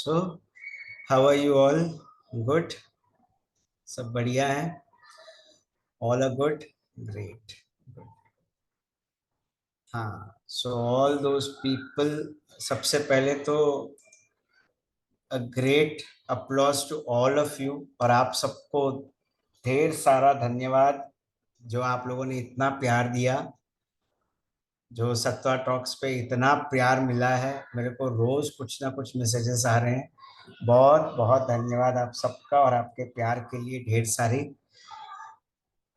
So how are you all? Good? सब बढ़िया है? All are good? ग्रेट। हाँ, सो ऑल दोज पीपल, सबसे पहले तो a great applause to all of you, और आप सबको ढेर सारा धन्यवाद जो आप लोगों ने इतना प्यार दिया। जो सत्वा टॉक्स पे इतना प्यार मिला है, मेरे को रोज कुछ ना कुछ मैसेजेस आ रहे हैं। बहुत बहुत धन्यवाद आप सबका, और आपके प्यार के लिए ढेर सारी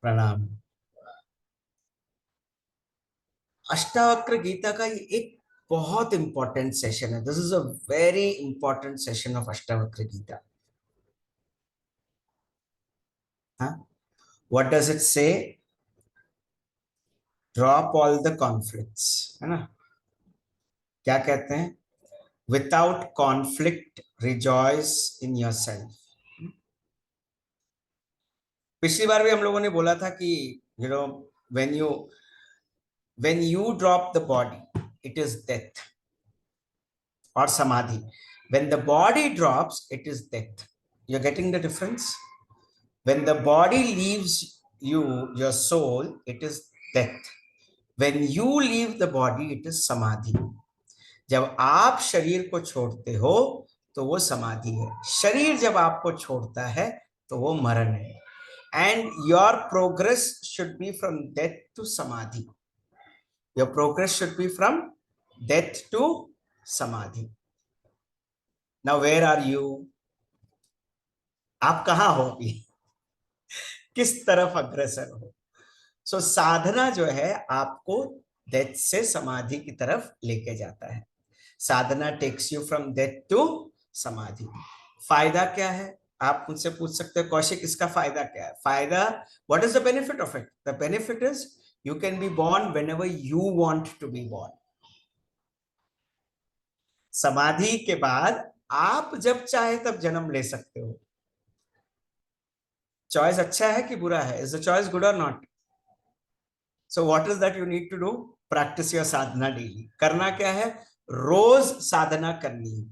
प्रणाम। अष्टावक्र गीता का ये एक बहुत इंपॉर्टेंट सेशन है। This is a very important session of Ashtavakra Gita. हाँ, what does it say? Drop all the conflicts, है ना? क्या कहते हैं? Without conflict rejoice in your self. पिछली बार भी हम लोगों ने बोला था कि you know when you when you drop the body, it is death or samadhi. When the body drops, it is death. You're getting the difference? When the body leaves you, your soul, it is death. When you leave the body, it is samadhi. जब आप शरीर को छोड़ते हो तो वो समाधि है। शरीर जब आपको छोड़ता है तो वो मरण है। And your progress should be from death to samadhi. Your progress should be from death to samadhi. Now, where are you? आप कहाँ हो अभी? किस तरफ अग्रसर हो? सो साधना जो है आपको डेथ से समाधि की तरफ लेके जाता है। Sadhana takes you from death to samadhi. फायदा क्या है? आप मुझसे पूछ सकते हो, कौशिक इसका फायदा क्या है? फायदा, what is the benefit of it? The benefit is you can be born whenever you want to be born. समाधि के बाद आप जब चाहे तब जन्म ले सकते हो। चॉइस अच्छा है कि बुरा है? Is the choice good or not? So what is that you need to do? Practice your sadhana daily. करना क्या है? रोज साधना करनी है।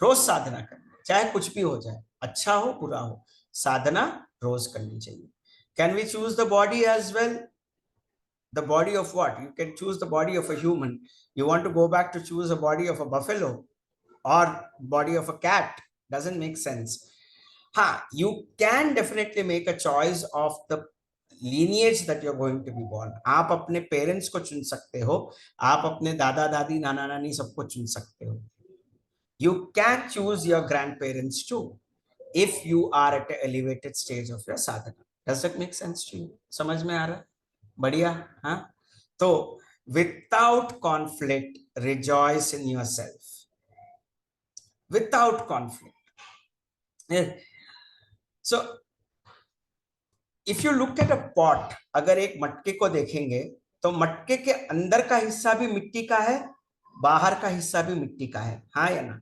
रोज साधना करनी है, चाहे कुछ भी हो जाए, अच्छा हो बुरा हो, साधना रोज करनी चाहिए। Can we choose the body as well? The body of what? You can choose the body of a human. You want to go back to choose a body of a buffalo or body of a cat? Doesn't make sense. You can definitely make a choice of the lineage that you're going to be born. आप अपने parents को चुन सकते हो, आप अपने दादा दादी नाना नानी सबको चुन सकते हो। You can choose your grandparents too if you are at an elevated stage of your sadhana. Does that make sense to you? समझ में आ रहा है? बढ़िया। हाँ, तो without conflict rejoice in your self. Without conflict. So if you look at a pot, अगर एक मटके को देखेंगे तो मटके के अंदर का हिस्सा भी मिट्टी का है, बाहर का हिस्सा भी मिट्टी का है, हाँ या ना?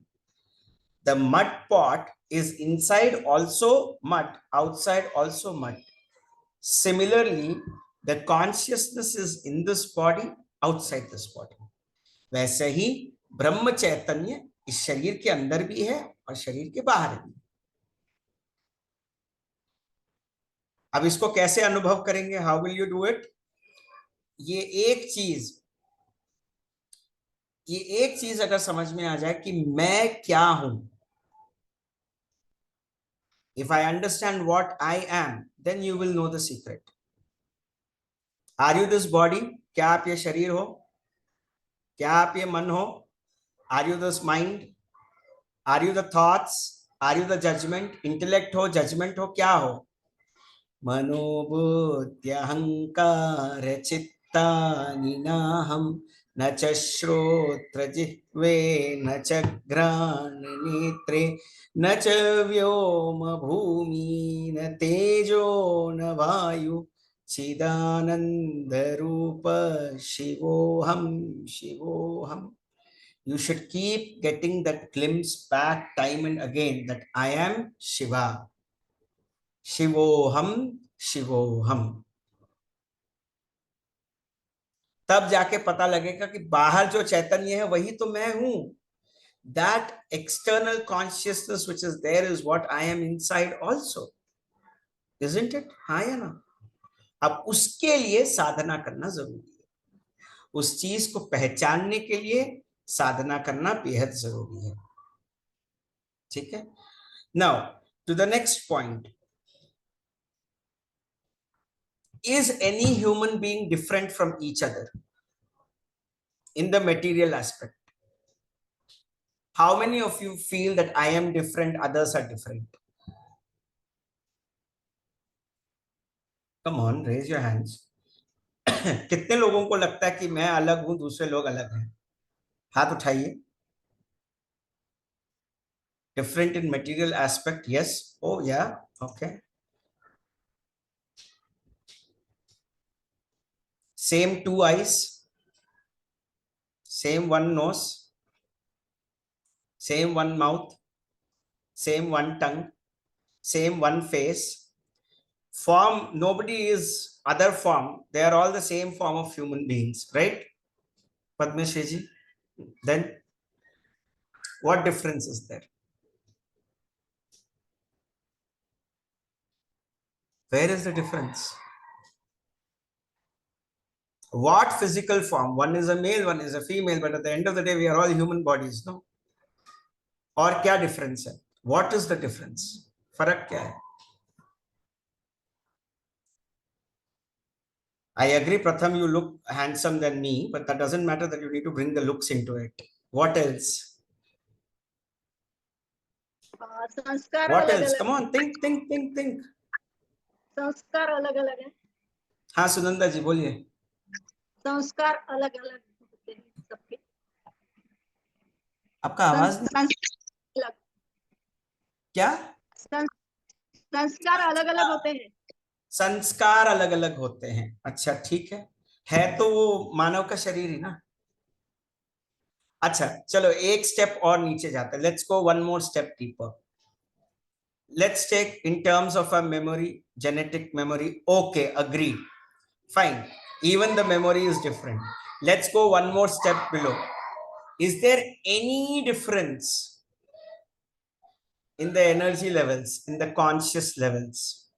The mud pot is inside also mud, outside also mud. Similarly, the consciousness is in this body, outside this body. वैसे ही ब्रह्म चैतन्य इस शरीर के अंदर भी है और शरीर के बाहर भी। अब इसको कैसे अनुभव करेंगे? How will you do it? ये एक चीज ये एक चीज अगर समझ में आ जाए कि मैं क्या हूं, if I understand what I am, then you will know the secret. Are you this body? क्या आप ये शरीर हो? क्या आप ये मन हो? Are you this mind? Are you the thoughts? Are you the judgement? Intellect हो, जजमेंट हो, क्या हो? मनोबुद्ध्यहंकार चित्तानि नाहं, न च श्रोत्र जिह्वे न च घ्राण नेत्रे न च व्योम भूमि न तेजो न वायु चिदानंद रूप शिवोहम शिवोहम। You should keep getting that glimpse back time and again that I am Shiva. शिवोहम शिवोहम। तब जाके पता लगेगा कि बाहर जो चैतन्य है वही तो मैं हूं। that external consciousness which is there is what I am inside also, isn't it? हाँ या ना? अब उसके लिए साधना करना जरूरी है, उस चीज को पहचानने के लिए साधना करना बेहद जरूरी है. ठीक है. Now to the next point. Is any human being different from each other in the material aspect? How many of you feel that I am different, others are different? Come on, raise your hands. कितने लोगों को लगता है कि मैं अलग हूं, दूसरे लोग अलग हैं? हाथ उठाइए. Different in material aspect, yes. Oh yeah, okay. Same two eyes, same one nose, same one mouth, same one tongue, same one face. Form, nobody is other form, they are all the same form of human beings, right? Padmashri ji, then what difference is there? Where is the difference? What physical form? One is a male, one is a female, but at the end of the day we are all human bodies, no? और क्या difference है? What is the difference? फर्क क्या है? I agree, Pratham, you look handsome than me, but that doesn't matter that you need to bring the looks into it. What else? संस्कार What अलग else? अलग, Come on, think. संस्कार अलग अलग है. हाँ सुनंदा जी बोलिए. संस्कार अलग अलग होते हैं सबके. आपका आवाज नहीं. अलग. क्या? संस्कार अलग अलग होते हैं. संस्कार अलग अलग होते हैं. अच्छा ठीक है तो वो मानव का शरीर ही ना. अच्छा चलो एक स्टेप और नीचे जाते हैं. Let's go one more step deeper. Let's take in terms of a memory, genetic memory. Okay, agreed. Fine. Even the memory is different. Let's go one more step below. Is there any difference in the energy levels, in the conscious levels?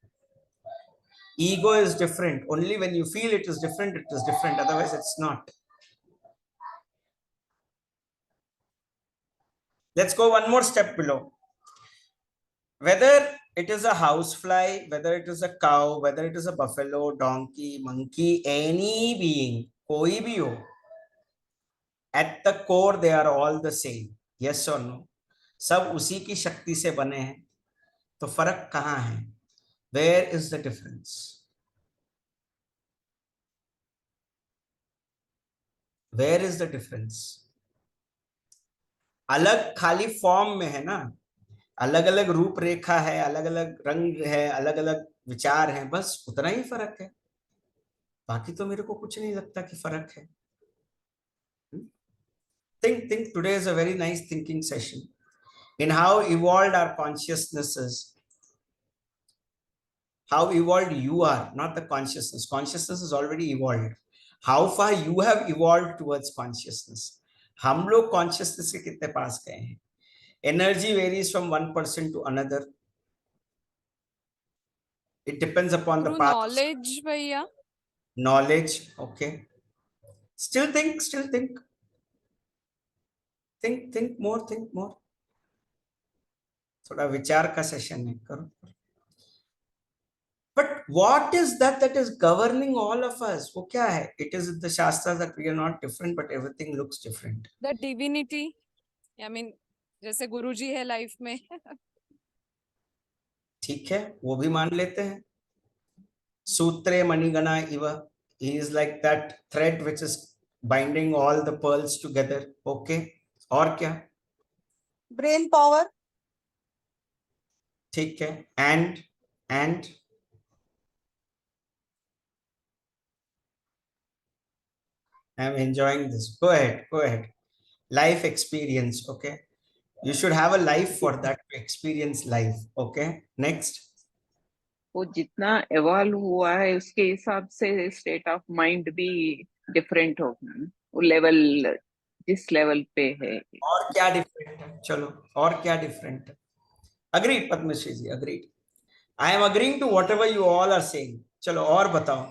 Ego is different. Only when you feel it is different, it is different. Otherwise, it's not. Let's go one more step below. Whether it is a housefly, whether it is a cow, whether it is a buffalo, donkey, monkey, any being, koi bhi ho, at the core they are all the same. Yes or no? सब उसी की शक्ति से बने हैं. तो फर्क कहाँ है? Where is the difference? Where is the difference? अलग खाली फॉर्म में है ना. अलग अलग रूपरेखा है, अलग अलग रंग है, अलग अलग विचार है, बस उतना ही फर्क है. बाकी तो मेरे को कुछ नहीं लगता कि फर्क है. Think. Today is a very nice thinking session in how evolved our consciousness is. How evolved you are, not the consciousness. Consciousness is already evolved. How far you have evolved towards consciousness. हम लोग consciousness के कितने पास गए हैं? Energy varies from one person to another. It depends upon the Through path. knowledge, भैया. Knowledge, okay. Still think. Think more. थोड़ा विचार का सेशन है, करो. But what is that is governing all of us? वो क्या है? It is the Shastras that we are not different, but everything looks different. The divinity. I mean, जैसे गुरुजी है लाइफ में. ठीक है, वो भी मान लेते हैं. सूत्रे मणिगणा इव. He is like that thread which is binding all the pearls together. Okay. और क्या? Brain power. ठीक है. And I'm enjoying this. Go ahead. Life experience. Okay. You should have a life for that to experience life. Okay. Next. वो जितना evolve हुआ है उसके हिसाब से स्टेट ऑफ माइंड भी डिफरेंट होगा. वो लेवल जिस लेवल पे है। और क्या डिफरेंट है? चलो, और क्या डिफरेंट है? Agreed Padmashri ji, agreed. I am agreeing to whatever you all are saying. चलो और बताओ,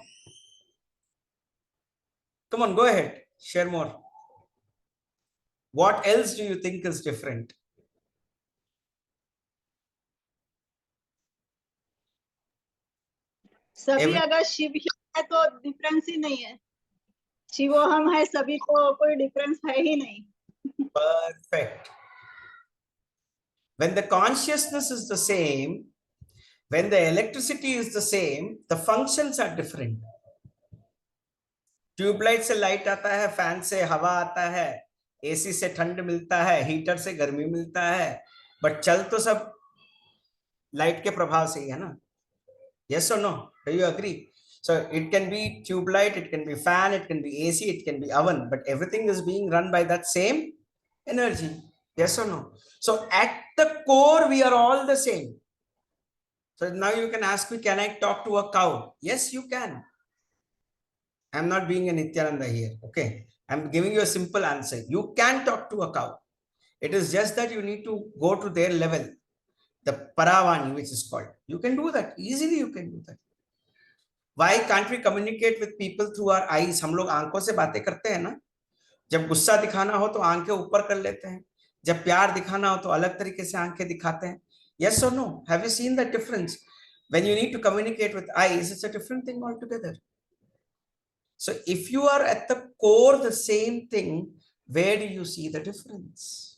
come on, go ahead, share more. What else do you think is different? सभी एवरी अगर शिव ही है तो डिफरेंस ही नहीं है। शिवो हम है सभी, तो कोई डिफरेंस है ही नहीं। perfect. When the consciousness is the same, when the electricity is the same, the functions are different. Tube light से लाइट आता है, फैन से हवा आता है, एसी से ठंड मिलता है, हीटर से गर्मी मिलता है, बट चल तो सब लाइट के प्रभाव से ही है ना? Yes or no? Do you agree? So it can be tube light, it can be fan, it can be AC, it can be oven, but everything is being run by that same energy. Yes or no? So at the core, we are all the same. So now you can ask me, can I talk to a cow? Yes, you can. I'm not being a Nityananda here. Okay. I'm giving you a simple answer. You can talk to a cow. It is just that you need to go to their level. The Paravani, which is called. You can do that. Easily you can do that. Why can't we communicate with people through our eyes? हम लोग आंखों से बातें करते हैं ना. जब गुस्सा दिखाना हो तो आंखें ऊपर कर लेते हैं. जब प्यार दिखाना हो तो अलग तरीके से आंखें दिखाते हैं. Yes or no? Have you seen the difference? When you need to communicate with eyes, it's a different thing altogether. So if you are at the core the same thing, where do you see the difference?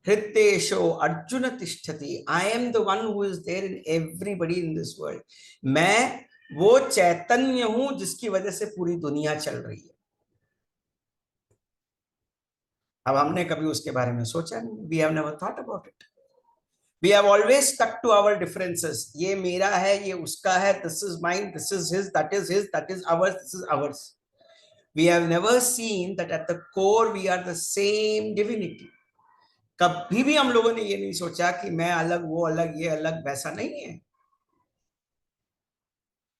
Hritesho Arjuna Tishtati. I am the one who is there in everybody in this world. मैं वो चैतन्य हूं जिसकी वजह से पूरी दुनिया चल रही है. अब हमने कभी उसके बारे में सोचा नहीं. We have never thought about it. We have always stuck to our differences. ये मेरा है, ये उसका है, this is mine, this is his, that is ours, this is ours. We have never seen that at the core we are the same divinity. कभी भी हम लोगों ने ये नहीं सोचा कि मैं अलग, वो अलग, ये अलग. वैसा नहीं है.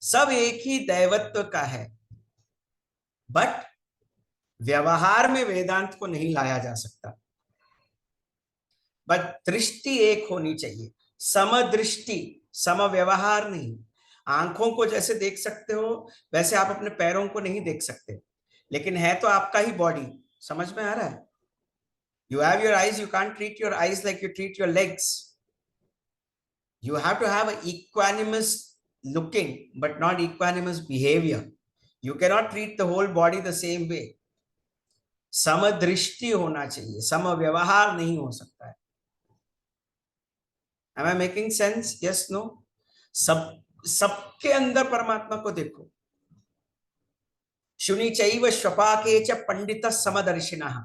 सब एक ही दैवत्व का है, बट व्यवहार में वेदांत को नहीं लाया जा सकता. बट दृष्टि एक होनी चाहिए, समदृष्टि, समव्यवहार नहीं. आंखों को जैसे देख सकते हो वैसे आप अपने पैरों को नहीं देख सकते, लेकिन है तो आपका ही बॉडी. समझ में आ रहा है? You have your eyes, you can't treat your eyes like you treat your legs. You have to have an equanimous looking but not equanimous behavior. You cannot treat the whole body the same way. समदृष्टि होना चाहिए, समव्यवहार नहीं हो सकता है. Am I making sense? Yes, no? सबके अंदर परमात्मा को देखो. शुनि चैव श्वपाके च पंडित समदर्शिनः.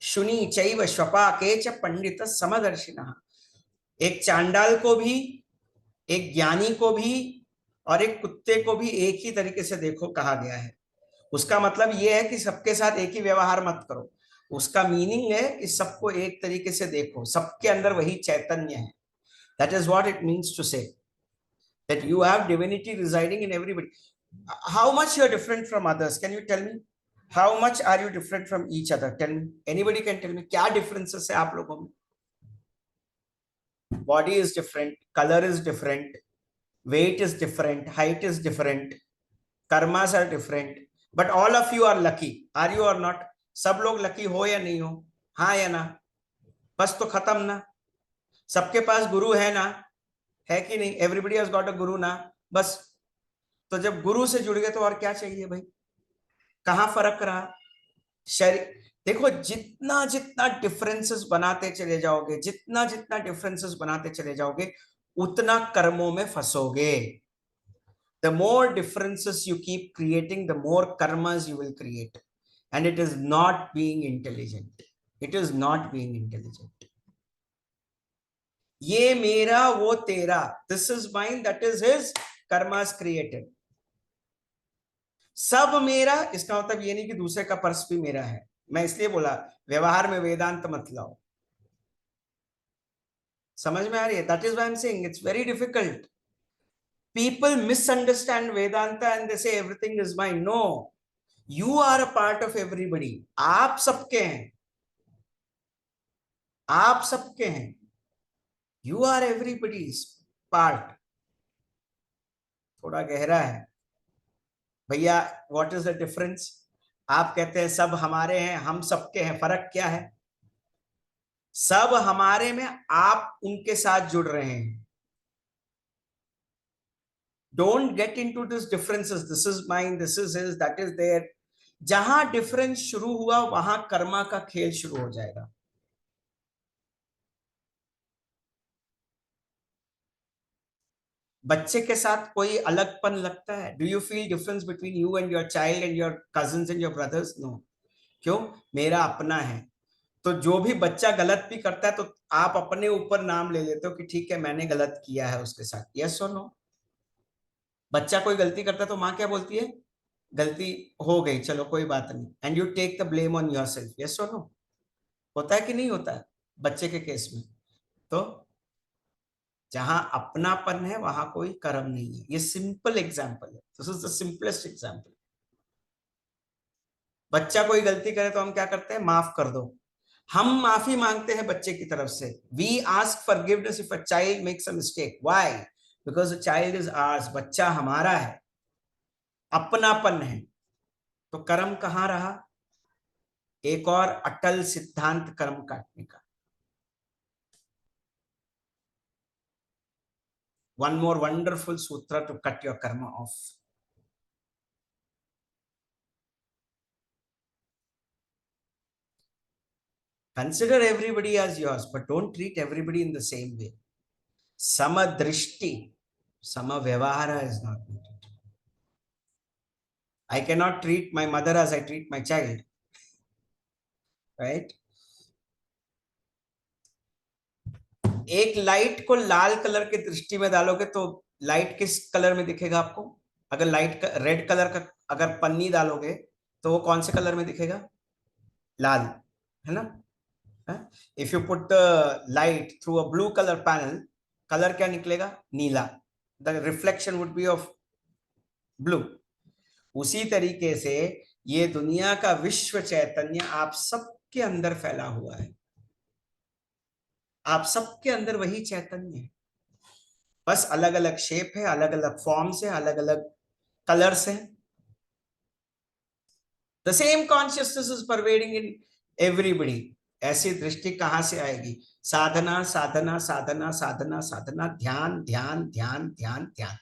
शुनि चैव श्वपाके च पंडित समदर्शिनः. एक चांडाल को भी, एक ज्ञानी को भी और एक कुत्ते को भी एक ही तरीके से देखो कहा गया है. उसका मतलब यह है कि सबके साथ एक ही व्यवहार मत करो. उसका मीनिंग है कि सबको एक तरीके से देखो, सबके अंदर वही चैतन्य है. That is what it means to say that you have divinity residing in everybody. How much you are different from others? Can you tell me? How much are you different from each other? Tell me. Anybody can tell me. क्या differences है आप लोगों में? Body is different, color is different, weight is different, height is different, karmas are different, but all of you are lucky. Are you or not? सब लोग lucky हो या नहीं हो? हाँ या ना? बस तो खत्म ना. सबके पास गुरु है ना? है कि नहीं? एवरीबडी हैज गॉट अ गुरु ना? बस. तो जब गुरु से जुड़ गए तो और क्या चाहिए भाई? कहां फर्क रहा? शरीर देखो, जितना जितना डिफरेंसेस बनाते चले जाओगे, जितना जितना डिफरेंसेस बनाते चले जाओगे, उतना कर्मों में फंसोगे. The more differences you keep creating, the more karmas you will create. And it is not being intelligent. It is not being intelligent. ये मेरा, वो तेरा. This is mine, that is his. Karmas created. सब मेरा, इसका मतलब ये नहीं कि दूसरे का पर्स भी मेरा है. मैं इसलिए बोला व्यवहार में वेदांत मत लाओ. समझ में आ रही है? That is why I'm saying it's very difficult. People misunderstand Vedanta and they say everything is mine. No, you are a part of everybody. आप सबके हैं, आप सबके हैं. You are everybody's part. थोड़ा गहरा है भैया. What is the difference? आप कहते हैं सब हमारे हैं, हम सबके हैं. फर्क क्या है? सब हमारे में आप उनके साथ जुड़ रहे हैं. Don't get into this differences. This is mine, this is his, that is there. जहां डिफरेंस शुरू हुआ वहां कर्मा का खेल शुरू हो जाएगा. बच्चे के साथ कोई अलगपन लगता है? Do you feel difference between you and your child and your cousins and your brothers? No. क्यों? मेरा अपना है. तो जो भी बच्चा गलत भी करता है तो आप अपने ऊपर नाम ले लेते हो कि ठीक है मैंने गलत किया है उसके साथ. यस और नो? बच्चा कोई गलती करता है तो माँ क्या बोलती है? गलती हो गई, चलो कोई बात नहीं. And you take the blame on yourself. Yes और नो? होता है कि नहीं होता है बच्चे के केस में? तो जहां अपनापन है वहां कोई कर्म नहीं है. ये सिंपल एग्जांपल है. This is the simplest example. बच्चा कोई गलती करे तो हम क्या करते हैं? माफ कर दो. हम माफी मांगते हैं बच्चे की तरफ से. We ask forgiveness if a child makes a mistake. Why? Because the child is ours. बच्चा हमारा है, अपनापन है. तो कर्म कहां रहा? एक और अटल सिद्धांत कर्म काटने का. One more wonderful sutra to cut your karma off. Consider everybody as yours, but don't treat everybody in the same way. Samadrishti, samavyavahara is not needed. I cannot treat my mother as I treat my child. Right? एक light को लाल colour की दृष्टि में डालोगे तो light किस colour में दिखेगा आपको? अगर लाइट का रेड कलर का अगर पन्नी डालोगे तो वो कौन से कलर में दिखेगा? लाल, है ना? If you put the light through a blue colour panel, colour क्या निकलेगा? नीला. The reflection would be of blue. उसी तरीके से ये दुनिया का विश्व चैतन्य आप सबके अंदर फैला हुआ है. आप सबके अंदर वही चैतन्य है, बस अलग अलग शेप है, अलग अलग फॉर्म्स है, अलग अलग कलर्स है. The same consciousness is pervading in everybody. ऐसी दृष्टि कहां से आएगी? साधना साधना साधना साधना साधना, ध्यान ध्यान ध्यान ध्यान ध्यान.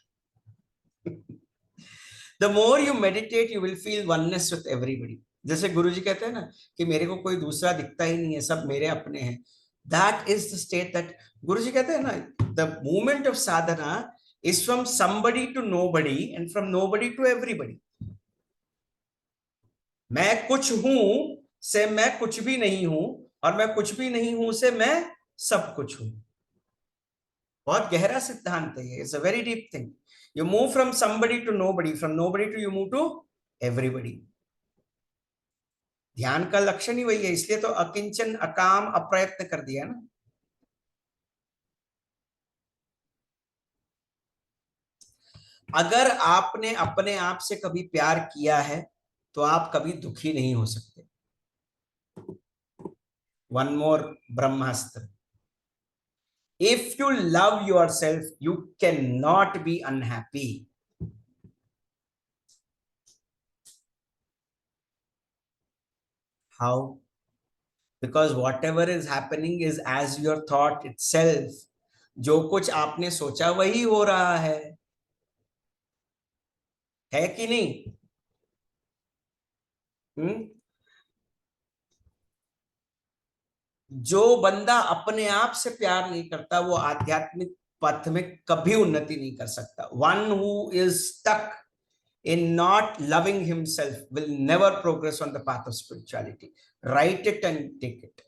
The more you meditate, you will feel oneness with everybody. जैसे गुरुजी कहते हैं ना कि मेरे को कोई दूसरा दिखता ही नहीं है, सब मेरे अपने हैं. That is the state that गुरुजी कहते हैं ना, the movement of sadhana is from somebody to nobody and from nobody to everybody. मैं कुछ हूं से मैं कुछ भी नहीं हूं, और मैं कुछ भी नहीं हूं से मैं सब कुछ हूं. बहुत गहरा सिद्धांत है ये. It's a very deep thing. You move from somebody to nobody, from nobody to you move to everybody. ध्यान का लक्षण ही वही है, इसलिए तो अकिंचन अकाम अप्रयत्न कर दिया ना. अगर आपने अपने आप से कभी प्यार किया है तो आप कभी दुखी नहीं हो सकते. One more Brahmastra. If you love yourself, you cannot be unhappy. How? Because whatever is happening is as your thought itself. जो कुछ आपने सोचा वही हो रहा है कि नहीं? जो बंदा अपने आप से प्यार नहीं करता वो आध्यात्मिक पथ में कभी उन्नति नहीं कर सकता. One who is stuck in not loving himself will never progress on the path of spirituality. Write it and take it.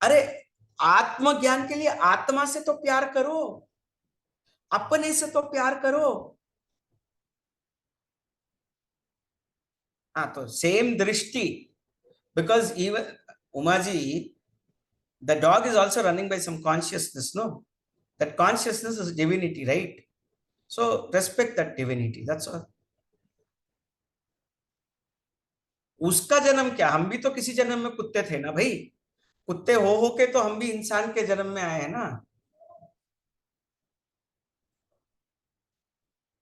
अरे आत्मज्ञान के लिए आत्मा से तो प्यार करो, अपने से तो प्यार करो. हाँ, तो सेम दृष्टि. Because even Umaji, the dog is also running by some consciousness, no? That consciousness is divinity, right? So respect that divinity, that's all. उसका जन्म क्या, हम भी तो किसी जन्म में कुत्ते थे ना भाई, कुत्ते हो के तो हम भी इंसान के जन्म में आए हैं ना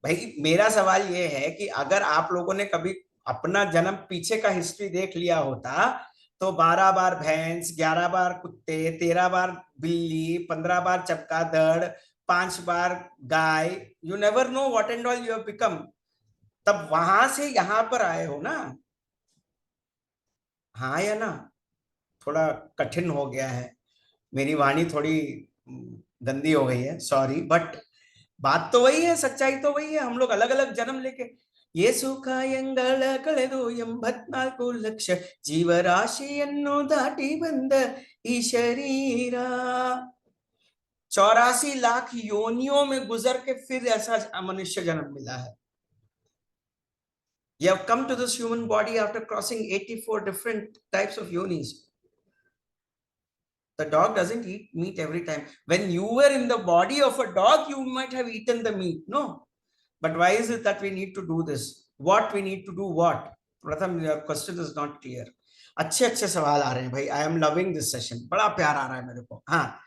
भाई। मेरा सवाल ये है कि अगर आप लोगों ने कभी अपना जन्म पीछे का हिस्ट्री देख लिया होता तो 12 बार भैंस, 11 बार कुत्ते, 13 बार बिल्ली, 15 बार चमगादड़, 5 बार गाय, you never know what and all you have become. तब वहां से यहां पर आए हो ना, हाँ या ना? थोड़ा कठिन हो गया है, मेरी वाणी थोड़ी गंदी हो गई है, सॉरी, बट बात तो वही है, सच्चाई तो वही है। हम लोग अलग अलग जन्म लेके येसुकायंगल कಳೆದು 84 ಲಕ್ಷ ಜೀವರಾಶಿಯನ್ನು ದಾಟಿ ಬಂದ ಈ शरीर 84 लाख योनियों में गुजर के फिर ऐसा मनुष्य जन्म मिला है। You have come to this human body after crossing 84 different types of yonis. The dog doesn't eat meat every time. When you were in the body of a dog, you might have eaten the meat. No. But why is it that we need to do this? What we need to do what? Pratham, your question is not clear. अच्छे अच्छे सवाल आ रहे हैं भाई। I am loving this session. बड़ा प्यार आ रहा है मेरे को। हाँ,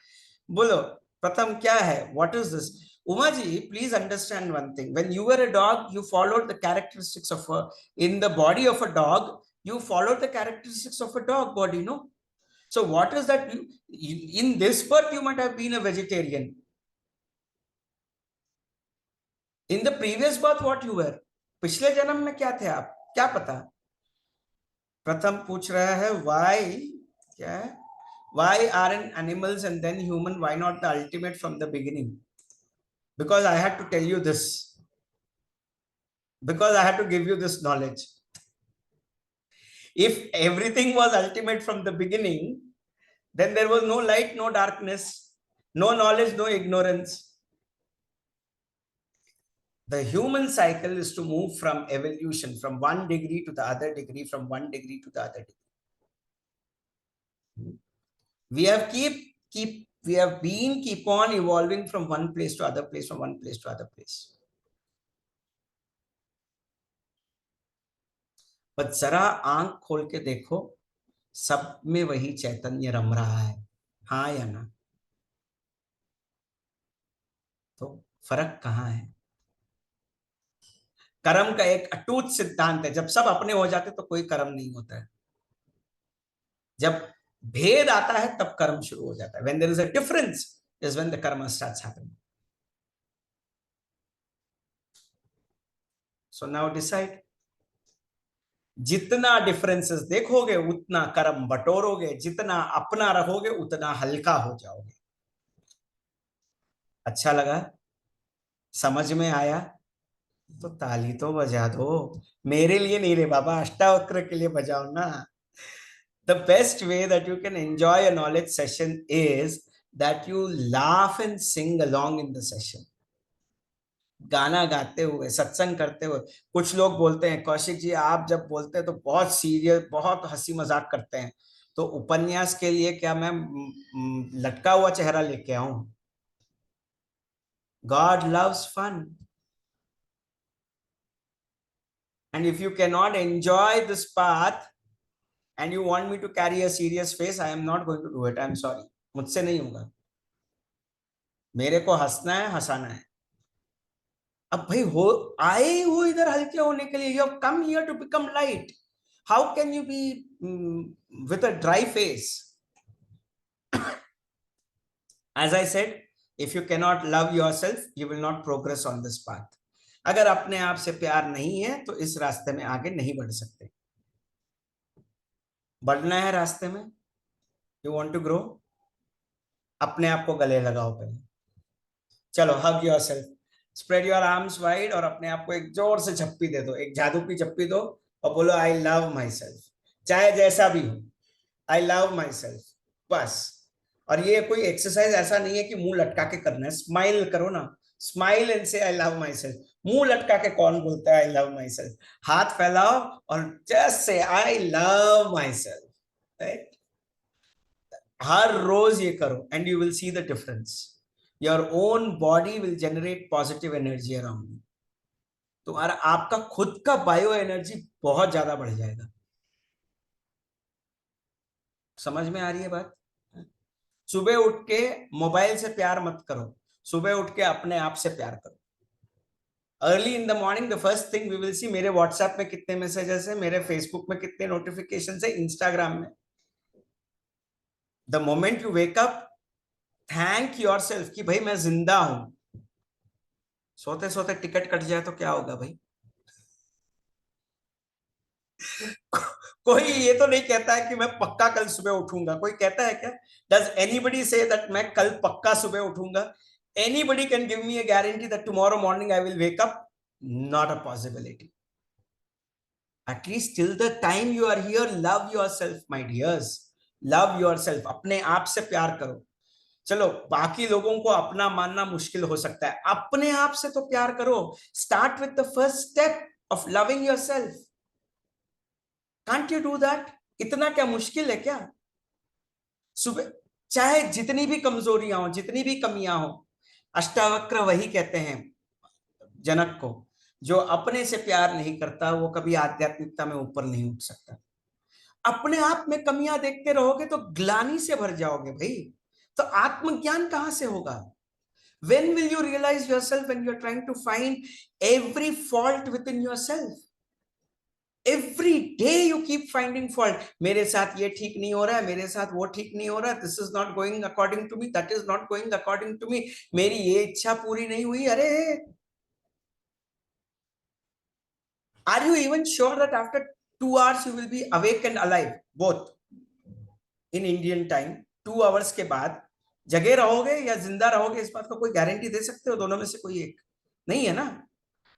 बोलो प्रथम क्या है? What is this? Uma ji, please understand one thing. When you were a dog, you followed the characteristics of a, in the body of a dog, you followed the characteristics of a dog body, no? So what is that? In this birth, you might have been a vegetarian. In the previous birth, what you were? पिछले जन्म में क्या थे आप? क्या पता? प्रथम पूछ रहा है why, क्या है? Why aren't animals and then human? Why not the ultimate from the beginning? Because I had to tell you this. Because I had to give you this knowledge. If everything was ultimate from the beginning, then there was no light, no darkness, no knowledge, no ignorance. The human cycle is to move from evolution, from one degree to the other degree, from one degree to the other degree. We have keep on evolving from one place to other place, from one place to other place. But जरा आंख खोल के देखो, सब में वही चैतन्य रम रहा है, हाँ या ना? तो फर्क कहाँ है? कर्म का एक अटूट सिद्धांत है, जब सब अपने हो जाते तो कोई कर्म नहीं होता है। जब भेद आता है तब कर्म शुरू हो जाता है। When there is a difference is when the karma starts happening. So now decide. जितना डिफरेंसेस देखोगे उतना कर्म बटोरोगे, जितना अपना रहोगे उतना हल्का हो जाओगे। अच्छा लगा? समझ में आया? तो ताली तो बजा दो। मेरे लिए नहीं रे बाबा, अष्टावक्र के लिए बजाओ ना। The best way that you can enjoy a knowledge session is that you laugh and sing along in the session. गाना गाते हुए, सत्संग करते हुए। कुछ लोग बोलते हैं कौशिक जी आप जब बोलते हैं तो बहुत सीरियस, बहुत हंसी मजाक करते हैं, तो उपन्यास के लिए क्या मैं लटका हुआ चेहरा लेके आऊं? God loves fun. And if you cannot enjoy this path and you want me to carry a serious face, I am not going to do it. I am sorry. मुझसे नहीं होगा। मेरे को हंसना है, हंसाना है। अब भाई हो आए हो इधर हल्के होने के लिए। You have come here to become light. How can you be with a dry face? As I said, if you cannot love yourself, you will not progress on this path. अगर अपने आप से प्यार नहीं है तो इस रास्ते में आगे नहीं बढ़ सकते। बढ़ना है रास्ते में, you want to grow, अपने आप को गले लगाओ पहले। चलो, hug yourself, spread your arms wide और अपने आप को एक जोर से झप्पी दे दो, एक जादू की झप्पी दो और बोलो I love myself, चाहे जैसा भी हो, I love myself, बस। और ये कोई एक्सरसाइज ऐसा नहीं है कि मुंह लटका के करना है। स्माइल करो ना, स्माइल एंड से आई लव माई सेल्फ। मुंह लटका के कौन बोलता है आई लव माई सेल्फ? हाथ फैलाओ और जस्ट से I love myself, right? हर रोज ये करो and you will see the difference. Your own body will generate positive energy around you. तुम्हारा आपका खुद का बायो एनर्जी बहुत ज्यादा बढ़ जाएगा। समझ में आ रही है बात? सुबह उठ के मोबाइल से प्यार मत करो, सुबह उठ के अपने आप से प्यार करो। Early in the morning the first thing we will see मेरे व्हाट्सएप में कितने मैसेजेस है, मेरे फेसबुक में कितने नोटिफिकेशन है, इंस्टाग्राम में। The moment you wake up, thank your self कि भाई मैं जिंदा हूं। सोते सोते टिकट कट जाए तो क्या होगा भाई? कोई ये तो नहीं कहता है कि मैं पक्का कल सुबह उठूंगा, कोई कहता है क्या? डज एनीबडी से दैट मैं कल पक्का सुबह उठूंगा? Anybody can give me a guarantee that tomorrow morning I will wake up? Not a possibility. At least till the time you are here, love yourself, my dears. Love yourself. अपने आप से प्यार करो। चलो बाकी लोगों को अपना मानना मुश्किल हो सकता है, अपने आप से तो प्यार करो। Start with the first step of loving yourself. Can't you do that? इतना क्या मुश्किल है क्या? सुबह चाहे जितनी भी कमजोरियां हो, जितनी भी कमियां हो, अष्टावक्र वही कहते हैं जनक को, जो अपने से प्यार नहीं करता वो कभी आध्यात्मिकता में ऊपर नहीं उठ सकता। अपने आप में कमियां देखते रहोगे तो ग्लानि से भर जाओगे भाई, तो आत्मज्ञान कहां से होगा? When will you realize yourself when you're trying to find every fault within yourself? Every day you keep finding fault. मेरे साथ ये ठीक नहीं हो रहा है, मेरे साथ वो ठीक नहीं हो रहा है, this is not going according to me, that is not going according to me, मेरी ये इच्छा पूरी नहीं हुई। अरे are you even sure that after 2 hours you will be awake and alive both in Indian time? 2 hours के बाद जगे रहोगे या जिंदा रहोगे, इस बात का कोई गारंटी दे सकते हो? दोनों में से कोई एक नहीं है ना।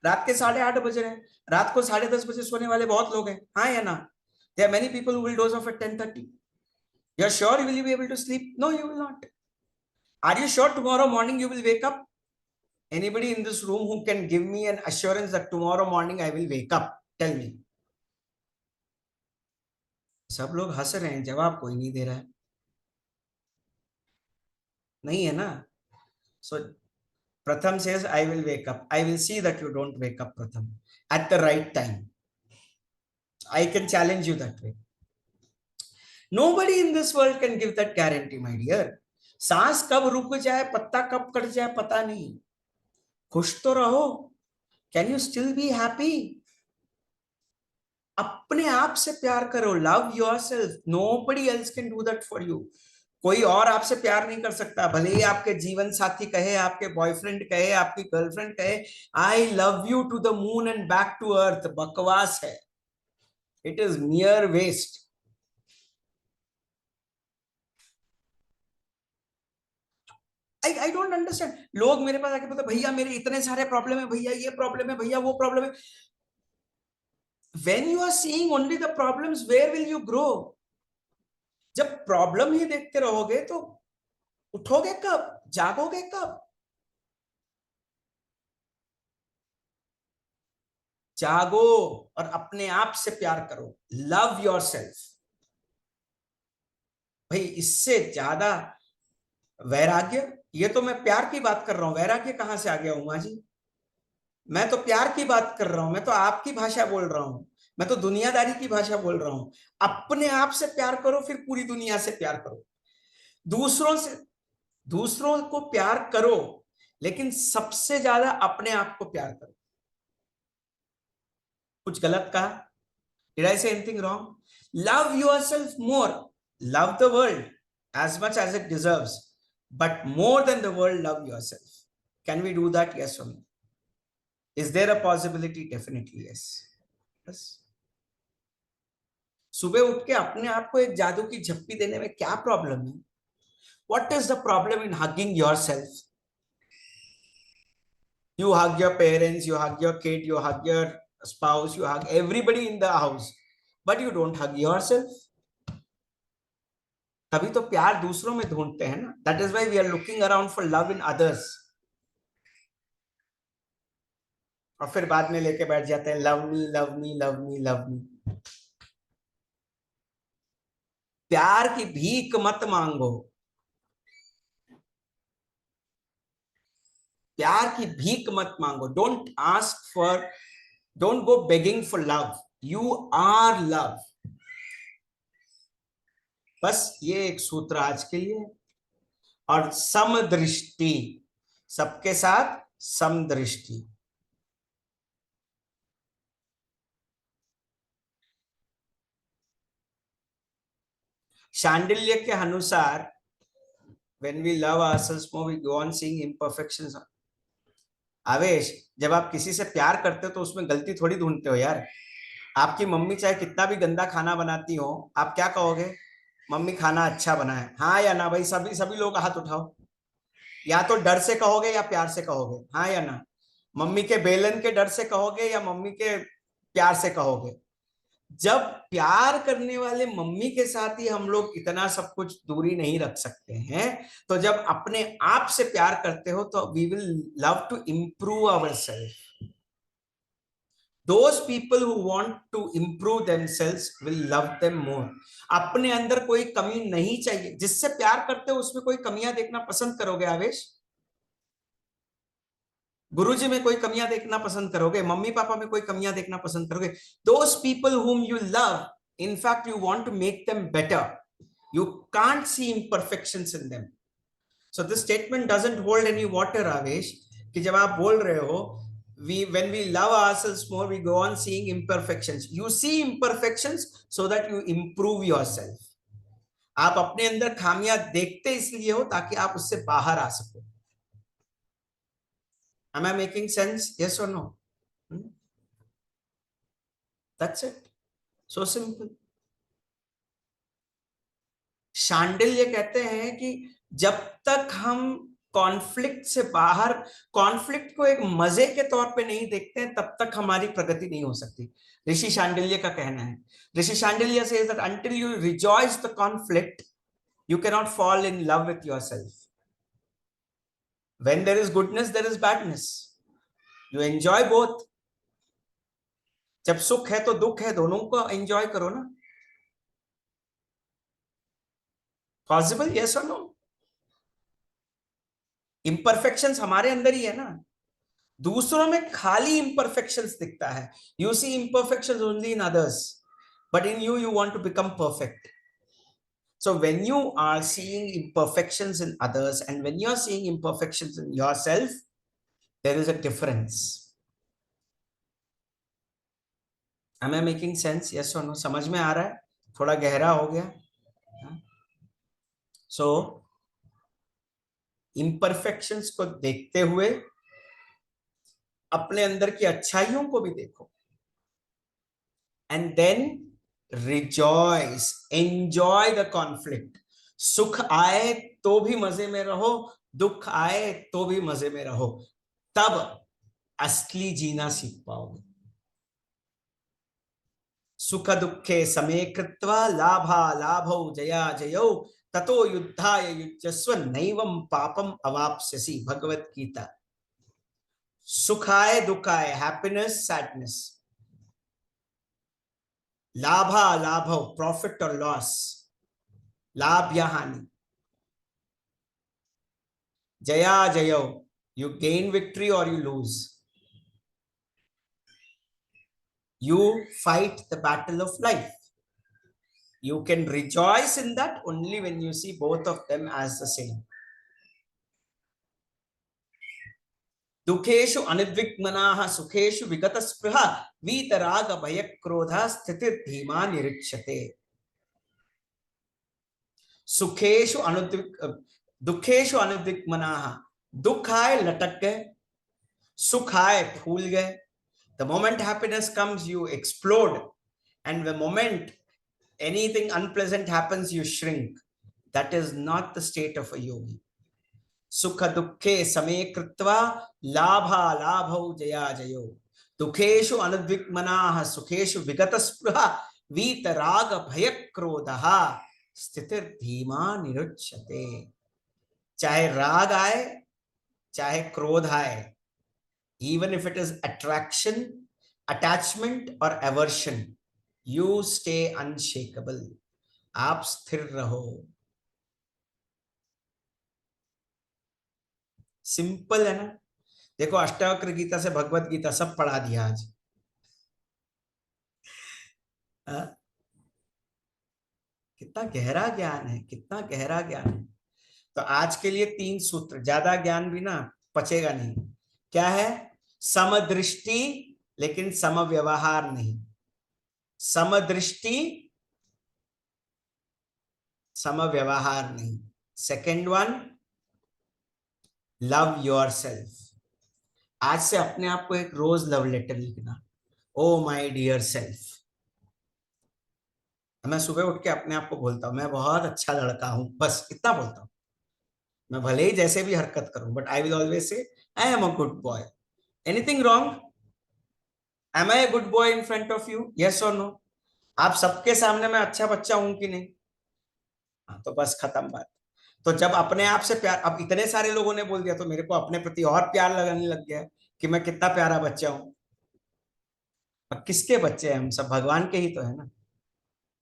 रात के 8:30 बज रहे हैं, रात को 10:30 बजे सोने वाले बहुत लोग हैं, हाँ या ना? There are many people who will doze off at 10:30. You're sure you will be able to sleep? No, you will not. Are you sure tomorrow morning you will wake up? Anybody in this room who can give me an assurance that tomorrow morning I will wake up? Tell me. सब लोग हंस रहे हैं, जवाब कोई नहीं दे रहा है। नहीं है ना? So Pratham says, I will wake up. I will see that you don't wake up, Pratham, at the right time. I can challenge you that way. Nobody in this world can give that guarantee, my dear. सांस कब रुक जाए, पत्ता कब cut जाए, पता नहीं। खुश तो रहो। Can you still be happy? अपने आप से प्यार करो। Love yourself. Nobody else can do that for you. कोई और आपसे प्यार नहीं कर सकता, भले ही आपके जीवन साथी कहे, आपके बॉयफ्रेंड कहे, आपकी गर्लफ्रेंड कहे, I love you to the moon and back to earth, बकवास है। It is mere waste. I don't understand. लोग मेरे पास आके बोलते भैया मेरे इतने सारे प्रॉब्लम है, भैया ये प्रॉब्लम है, भैया वो प्रॉब्लम है। When you are seeing only the problems, where will you grow? जब प्रॉब्लम ही देखते रहोगे तो उठोगे कब, जागोगे कब? जागो और अपने आप से प्यार करो। Love yourself. भाई इससे ज्यादा वैराग्य, ये तो मैं प्यार की बात कर रहा हूं, वैराग्य कहां से आ गया उमा जी? मैं तो प्यार की बात कर रहा हूं, मैं तो आपकी भाषा बोल रहा हूं, मैं तो दुनियादारी की भाषा बोल रहा हूं। अपने आप से प्यार करो, फिर पूरी दुनिया से प्यार करो। दूसरों से, दूसरों को प्यार करो, लेकिन सबसे ज्यादा अपने आप को प्यार करो। कुछ गलत कहा? Did I say anything wrong? Love yourself more. Love the world as much as it deserves, but more than the world, love yourself. Can we do that? Yes or no? Is there a possibility? Definitely yes. Yes. सुबह उठ के अपने आप को एक जादू की झप्पी देने में क्या प्रॉब्लम है? What is the problem in hugging yourself? You hug your parents, you hug your kid, you hug your spouse, you hug everybody in the house, but you don't hug yourself. तभी तो प्यार दूसरों में ढूंढते हैं ना। That is why we are looking around for love in others. और फिर बाद में लेके बैठ जाते हैं love me love me love me love me. प्यार की भीख मत मांगो। प्यार की भीख मत मांगो. Don't go begging for love. You are love. बस ये एक सूत्र आज के लिए. और समदृष्टि, सबके साथ समदृष्टि. शांडिल्य के अनुसार when we love ourselves more, we go on seeing imperfections. आवेश, जब आप किसी से प्यार करते हो तो उसमें गलती थोड़ी ढूंढते हो यार. आपकी मम्मी चाहे कितना भी गंदा खाना बनाती हो, आप क्या कहोगे? मम्मी खाना अच्छा बना है. हाँ या ना भाई? सभी सभी लोग हाथ उठाओ. या तो डर से कहोगे या प्यार से कहोगे. हाँ या ना? मम्मी के बेलन के डर से कहोगे या मम्मी के प्यार से कहोगे? जब प्यार करने वाले मम्मी के साथ ही हम लोग इतना सब कुछ दूरी नहीं रख सकते हैं, तो जब अपने आप से प्यार करते हो तो we will love to improve our self. Those people who want to improve themselves will love them more. अपने अंदर कोई कमी नहीं चाहिए. जिससे प्यार करते हो उसमें कोई कमियां देखना पसंद करोगे आवेश? गुरुजी में कोई कमियां देखना पसंद करोगे? मम्मी पापा में कोई कमियां देखना पसंद करोगे? Those people whom you love, in fact you want to make them better. You can't see imperfections in them. So this statement doesn't hold any water, Avesh. कि जब आप बोल रहे हो when we love ourselves more, we go on seeing imperfections. You see imperfections so that you improve yourself. आप अपने अंदर खामियां देखते इसलिए हो ताकि आप उससे बाहर आ सको. Am I making sense? Yes or no? That's it. So simple. Shandilya कहते हैं कि जब तक हम कॉन्फ्लिक्ट से बाहर, कॉन्फ्लिक्ट को एक मजे के तौर पे नहीं देखते हैं, तब तक हमारी प्रगति नहीं हो सकती. ऋषि शांडिल्य का कहना है. ऋषि Shandilya says that until you rejoice the conflict, you cannot fall in love with yourself. When there is goodness, there is badness. You enjoy both. जब सुख है तो दुख है, दोनों को एंजॉय करो ना. पॉसिबल? यस और नो? इम्परफेक्शंस हमारे अंदर ही है ना. दूसरों में खाली इम्परफेक्शंस दिखता है. You see imperfections only in others, but in you you want to become perfect. So when you are seeing imperfections in others and when you are seeing imperfections in yourself, there is a difference. Am I making sense? Yes or no? समझ में आ रहा है? थोड़ा गहरा हो गया. So imperfections को देखते हुए अपने अंदर की अच्छाइयों को भी देखो. And then rejoice, enjoy the conflict. सुख आए तो भी मजे में रहो, दुख आए तो भी मजे में रहो. तब असली जीना सीख पाओगे. सुख दुखे समे कृत्वा लाभा लाभौ जया जयौ ततो युद्धाय युज्यस्व नैवं पापम अवाप्स्यसि. भगवत गीता. सुख आए दुख आए, हैप्पीनेस सैडनेस, लाभा लाभौ, प्रॉफिट और लॉस, लाभ या हानि, जया जयो, you gain victory or you lose. You fight the battle of life. You can rejoice in that only when you see both of them as the same. दुखेषु अनिद्विग्मनाः सुखेषु विगतस्पृहा वीतराग भयक्रोधः स्थितिर्धीमा निरीक्षते. सुखेषु दुखेषु अनुद्विग्मनाः. दुख आए लटक गए, सुख आए फूल गए. The moment happiness comes, you explode, and the moment anything unpleasant happens, you shrink. That is not the state of a yogi. Sukha dukhe same kritva labha labhau jaya jayo. Dukheshu anudvikmanaha sukheshu vigataspruha vitaraga bhayakrodha स्थितिर धीमा निरुच्यते. चाहे राग आए चाहे क्रोध आए, even if it is attraction, attachment or aversion, you stay unshakable. आप स्थिर रहो. सिंपल है ना. देखो अष्टावक्र गीता से भगवत गीता सब पढ़ा दिया आज। हाँ? कितना गहरा ज्ञान है, कितना गहरा ज्ञान है। तो आज के लिए 3 सूत्र, ज्यादा ज्ञान भी ना पचेगा नहीं। क्या है? समदृष्टि लेकिन समव्यवहार नहीं। समदृष्टि, समव्यवहार नहीं। Second one, love yourself. आज से अपने आप को एक रोज लव लेटर लिखना। Oh my dear self. मैं सुबह उठ के अपने आप को बोलता हूं मैं बहुत अच्छा लड़का हूं, बस इतना बोलता हूं। मैं भले ही जैसे भी हरकत करूं, but I will always say I am a good boy. Anything wrong? Am I a good boy in front of you? Yes और नो? आप सबके सामने मैं अच्छा बच्चा हूं कि नहीं? हाँ, तो बस खत्म बात। तो जब अपने आप से प्यार, अब इतने सारे लोगों ने बोल दिया तो मेरे को अपने प्रति और प्यार लगाने लग गया है कि मैं कितना प्यारा बच्चा हूं। अब किसके बच्चे हैं हम सब? भगवान के ही तो है ना।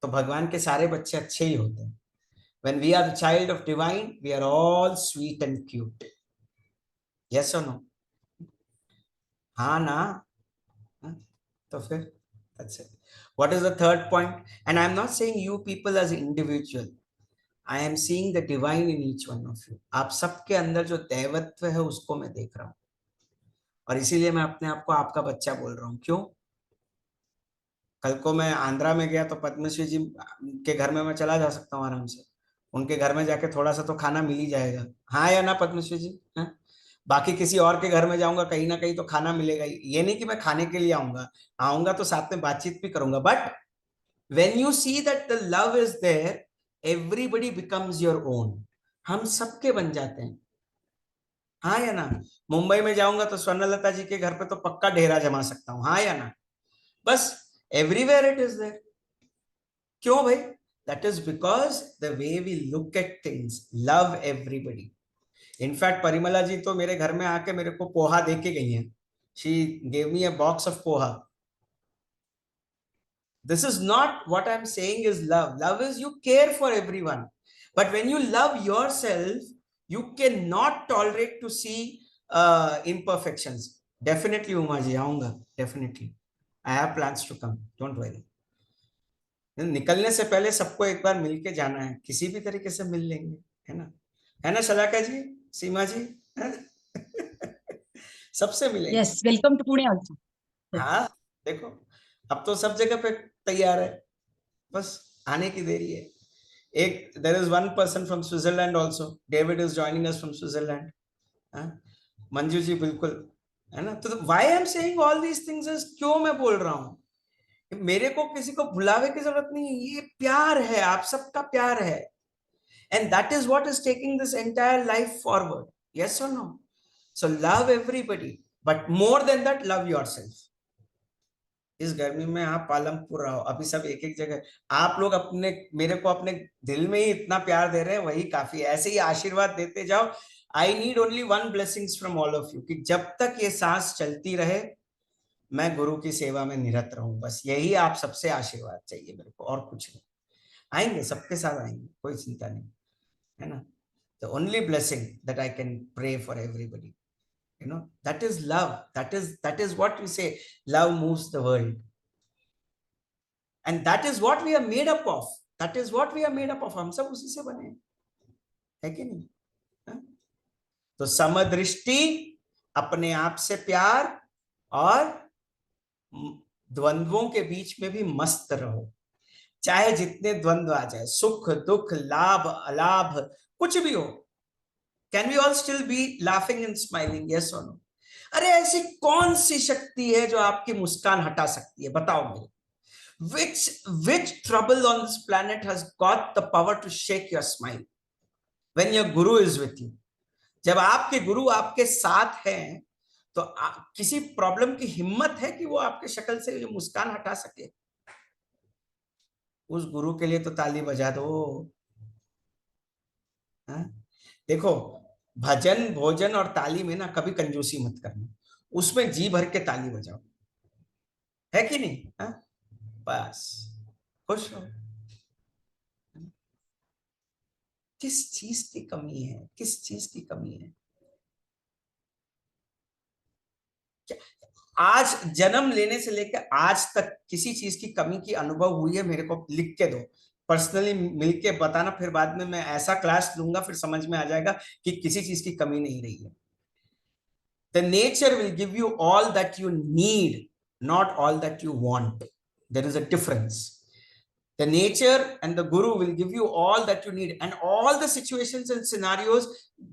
तो भगवान के सारे बच्चे अच्छे ही होते हैं। When we are the child of divine, we are all sweet and cute. Yes or no? हाँ ना? हाँ? तो फिर that's it. What is the third point? And I'm not saying you people as individual. I am seeing the divine in each one of you. आप सबके अंदर जो दैवत्व है उसको मैं देख रहा हूँ, और इसीलिए मैं अपने आप को आपका बच्चा बोल रहा हूँ। क्यों? कल को मैं आंध्रा में गया तो पद्मश्री जी के घर में मैं चला जा सकता हूँ आराम से। उनके घर में जाके थोड़ा सा तो खाना मिल ही जाएगा, हाँ या ना पद्मश्री जी? हाँ? बाकी किसी और के घर में जाऊंगा कहीं ना कहीं तो खाना मिलेगा ही। ये नहीं कि मैं खाने के लिए आऊंगा, आऊंगा तो साथ में बातचीत भी करूंगा। But when you see that the love is there, everybody becomes your own. हम सबके बन जाते हैं, हाँ या ना? मुंबई में जाऊंगा तो स्वर्णलता जी के घर पे तो पक्का डेरा जमा सकता हूँ, हाँ या ना? बस एवरीवेयर इट इज देयर। क्यों भाई? That is because the way we look at things, love everybody. In fact Parimala ji तो मेरे घर में आके मेरे को पोहा दे के गई हैं। She gave me a box of poha. This is not what I'm saying is love. Love is you care for everyone. But when you love yourself, you cannot tolerate to see imperfections. Definitely, Uma ji, आऊंगा. Definitely. I have plans to come. Don't worry. निकलने से पहले सबको एक बार मिल के जाना है, किसी भी तरीके से मिल लेंगे, है ना शलाका जी, सीमा जी? सबसे मिलेंगे। Yes, welcome to Pune also. हाँ, देखो अब तो सब जगह पे तैयार है, बस आने की देरी है। एक there is one person from Switzerland also, David is joining us from Switzerland. Manju ji बिल्कुल, है ना? तो why I am saying all these things is, क्यों मैं बोल रहा हूँ? मेरे को किसी को भुलावे की जरूरत नहीं है, ये प्यार है, आप सबका प्यार है। And that is what is taking this entire life forward. Yes और no? So love everybody, but more than that love yourself. इस गर्मी में आप पालमपुर रहो, अभी सब एक एक जगह। आप लोग अपने, मेरे को अपने दिल में ही इतना प्यार दे रहे हैं, वही काफी है। ऐसे ही आशीर्वाद देते जाओ। I need only one blessings from all of you, कि जब तक ये सांस चलती रहे मैं गुरु की सेवा में निरत रहूं, बस यही आप सबसे आशीर्वाद चाहिए मेरे को, और कुछ नहीं। आएंगे, सबके साथ आएंगे, कोई चिंता नहीं, है ना? The only blessing that I can pray for everybody, that is love. That is what we say, love moves the world. And that is what we are made up of. That is what we are made up of. हम सब उसी से बने हैं, है कि नहीं? हाँ? तो समदृष्टि, अपने आप से प्यार, और द्वंद्वों के बीच में भी मस्त रहो। चाहे जितने द्वंद्व आ जाए, सुख दुख लाभ अलाभ कुछ भी हो, can we all still be laughing and smiling? Yes और नो? अरे ऐसी कौन सी शक्ति है जो आपकी मुस्कान हटा सकती है? बताओ मेरे। Which trouble on this planet has got the power to shake your smile when your guru is with you? जब आपके गुरु आपके साथ हैं तो किसी प्रॉब्लम की हिम्मत है कि वो आपके शक्ल से जो मुस्कान हटा सके? उस गुरु के लिए तो ताली बजा दो। हाँ? देखो, भजन भोजन और ताली में ना कभी कंजूसी मत करना, उसमें जी भर के ताली बजाओ, है कि नहीं? हाँ? बस खुश हो। किस चीज की कमी है? किस चीज की कमी है? आज जन्म लेने से लेकर आज तक किसी चीज की कमी की अनुभव हुई है, मेरे को लिख के दो, पर्सनली मिलके बताना, फिर बाद में मैं ऐसा क्लास लूंगा, फिर समझ में आ जाएगा कि किसी चीज की कमी नहीं रही है। The nature will give you all that you need, not all that you want. There is a difference. The nature and the guru will give you all that you need, and all the situations and scenarios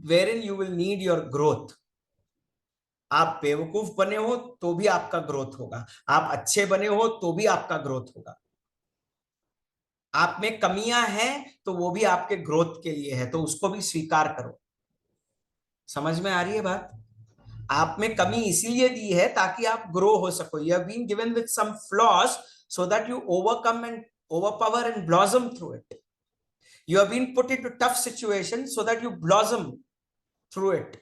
wherein you will need your growth. आप बेवकूफ बने हो तो भी आपका growth होगा, आप अच्छे बने हो तो भी आपका ग्रोथ होगा। आप में कमियां हैं तो वो भी आपके ग्रोथ के लिए है, तो उसको भी स्वीकार करो। समझ में आ रही है बात? आप में कमी इसीलिए दी है ताकि आप ग्रो हो सको। You have been given with some flaws so that you overcome and overpower and blossom through it. You have been put into tough situations so that you blossom through it.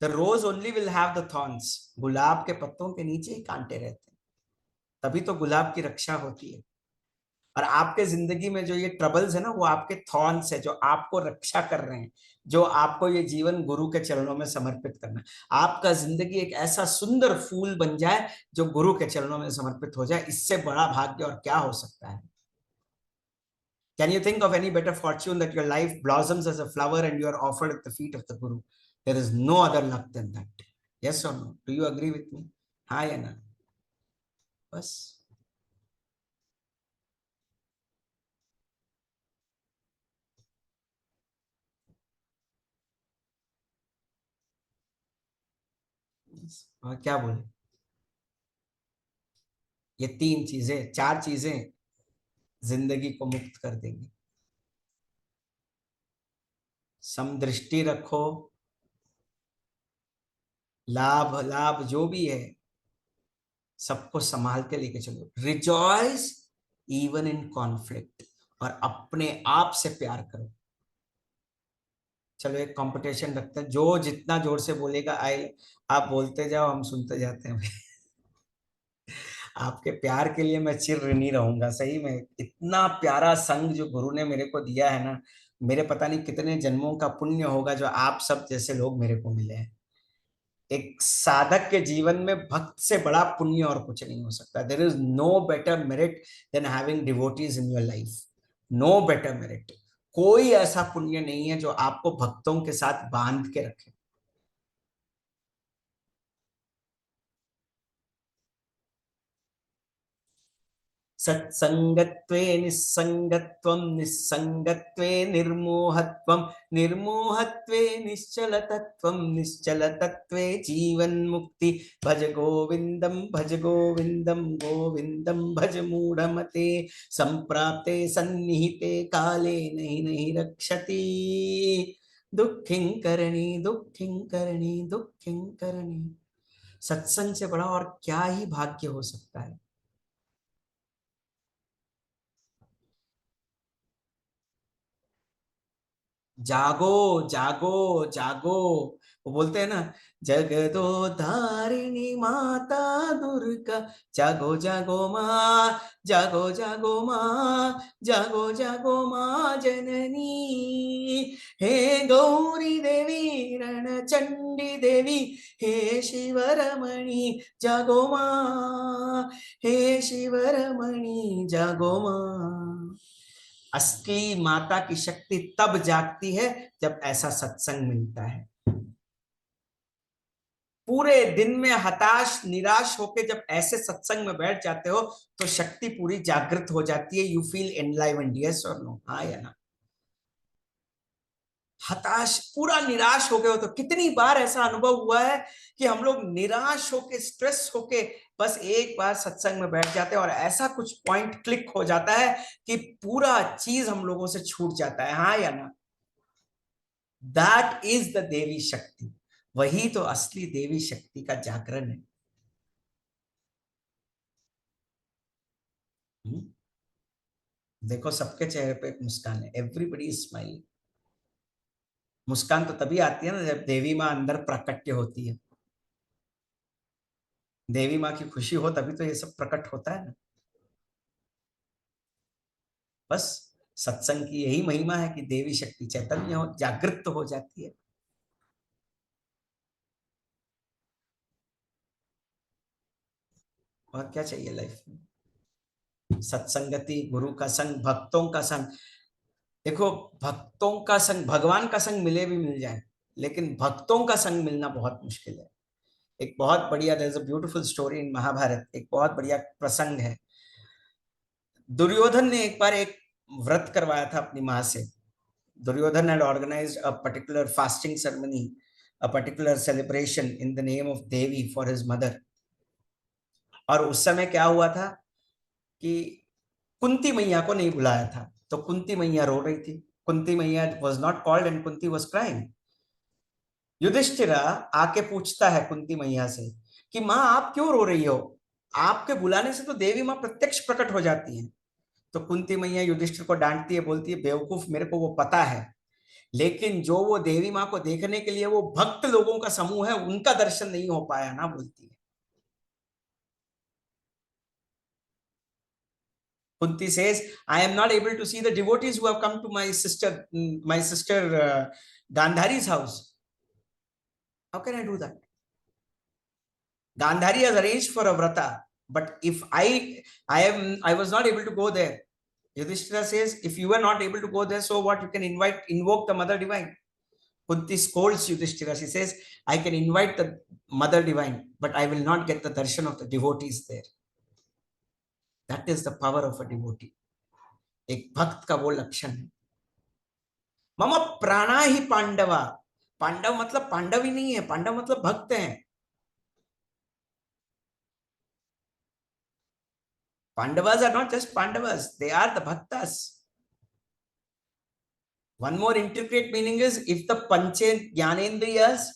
The rose only will have the thorns. गुलाब के पत्तों के नीचे ही कांटे रहते हैं, तभी तो गुलाब की रक्षा होती है। और आपके जिंदगी में जो ये ट्रबल्स है ना, वो आपके थॉर्न्स है जो आपको रक्षा कर रहे हैं, जो आपको ये जीवन गुरु के चरणों में समर्पित करना है। आपका जिंदगी एक ऐसा सुंदर फूल बन जाए जो गुरु के चरणों में समर्पित हो जाए, इससे बड़ा भाग्य और क्या हो सकता है? Can you think of any better fortune that your life blossoms as a flower and you are offered at the feet of the Guru? There is no other luck than that. Yes or no? Do you agree with me? हाँ या ना? बस और क्या बोले? ये तीन चीजें, चार चीजें जिंदगी को मुक्त कर देंगी। समदृष्टि रखो, लाभ लाभ जो भी है सबको संभाल के लेके चलो। रिजॉइस इवन इन कॉन्फ्लिक्ट, और अपने आप से प्यार करो। चलो एक कंपटीशन रखते हैं, जो जितना जोर से बोलेगा आई, आप बोलते जाओ हम सुनते जाते हैं। आपके प्यार के लिए मैं चिर ऋणी रहूंगा। सही में इतना प्यारा संग जो गुरु ने मेरे को दिया है ना, मेरे पता नहीं कितने जन्मों का पुण्य होगा जो आप सब जैसे लोग मेरे को मिले हैं। एक साधक के जीवन में भक्त से बड़ा पुण्य और कुछ नहीं हो सकता। There is no better merit than having devotees in your life. No better merit. कोई ऐसा पुण्य नहीं है जो आपको भक्तों के साथ बांध के रखे। सत्संगत्वे निस्संगत्वं, निस्संगत्वे निर्मोहत्वं, निर्मोहत्वे निश्चलतत्वं, निश्चलतत्वे जीवन मुक्ति। भज गोविंदम भज गोविंदम, गोविंदम भज मूढ़मते। संप्राप्ते सन्निहिते काले नहीं नहीं रक्षति। दुखिं करणी दुखिं करणी दुखिं करणी। सत्संग से बड़ा और क्या ही भाग्य हो सकता है? जागो जागो जागो। वो बोलते हैं ना, जगदो धारिणी माता दुर्गा, जागो जागो माँ, जागो जागो माँ, जागो जागो माँ जननी। हे गौरी देवी रण चंडी देवी, हे शिवरमणि जागो माँ, हे शिवरमणि जागो माँ। असली माता की शक्ति तब जागती है जब ऐसा सत्संग मिलता है। पूरे दिन में हताश निराश होके जब ऐसे सत्संग में बैठ जाते हो तो शक्ति पूरी जागृत हो जाती है। यू फील एनलाइवन्ड, यस और नो? हाँ या ना? हताश पूरा निराश हो गए हो तो कितनी बार ऐसा अनुभव हुआ है कि हम लोग निराश होके स्ट्रेस होके बस एक बार सत्संग में बैठ जाते हैं और ऐसा कुछ पॉइंट क्लिक हो जाता है कि पूरा चीज हम लोगों से छूट जाता है। हाँ या ना? दैट इज द देवी शक्ति। वही तो असली देवी शक्ति का जागरण है। देखो सबके चेहरे पे एक मुस्कान है, एवरीबडी इज स्माइलिंग। मुस्कान तो तभी आती है ना जब देवी माँ अंदर प्राकट्य होती है। देवी माँ की खुशी हो तभी तो ये सब प्रकट होता है ना। बस सत्संग की यही महिमा है कि देवी शक्ति चैतन्य हो, जागृत हो जाती है। और क्या चाहिए लाइफ में? सत्संगति, गुरु का संग, भक्तों का संग। देखो, भक्तों का संग, भगवान का संग मिले भी मिल जाए, लेकिन भक्तों का संग मिलना बहुत मुश्किल है। एक बहुत बढ़िया, there is a beautiful story in Mahabharata, एक बहुत बढ़िया प्रसंग है। दुर्योधन ने एक बार एक व्रत करवाया था अपनी माँ से। Duryodhan had organized a particular fasting ceremony, a particular celebration in the name of Devi for his mother. और उस समय क्या हुआ था कि कुंती मैया को नहीं बुलाया था, तो कुंती मैया रो रही थी। कुंती मैया was not called and Kunti was crying. Yudhishthira आके पूछता है कुंती मैया से कि माँ आप क्यों रो रही हो? आपके बुलाने से तो देवी माँ प्रत्यक्ष प्रकट हो जाती हैं। तो कुंती मैया युधिष्ठिर को डांटती है, बोलती है बेवकूफ, मेरे को वो पता है, लेकिन जो वो देवी माँ को देखने के लिए वो भक्त लोगों का समूह है, उनका दर्शन नहीं हो पाया ना, बोलती है। Kunti says, I am not able to see the devotees who have come to my sister Gandhari's house. How can I do that? Gandhari has arranged for a vrata, but if I was not able to go there. Yudhishthira says, if you were not able to go there, so what? You can invoke the Mother Divine. Kunti scolds Yudhishthira. She says, I can invite the Mother Divine, but I will not get the darshan of the devotees there. That is the power of a devotee. एक भक्त का वो लक्षण है। मम प्राणा ही पांडवा। पांडव मतलब पांडव ही नहीं है, पांडव मतलब भक्त हैं। Pandavas are not just Pandavas, they are the Bhaktas. One more intricate meaning is, if the Panche Jnanendriyas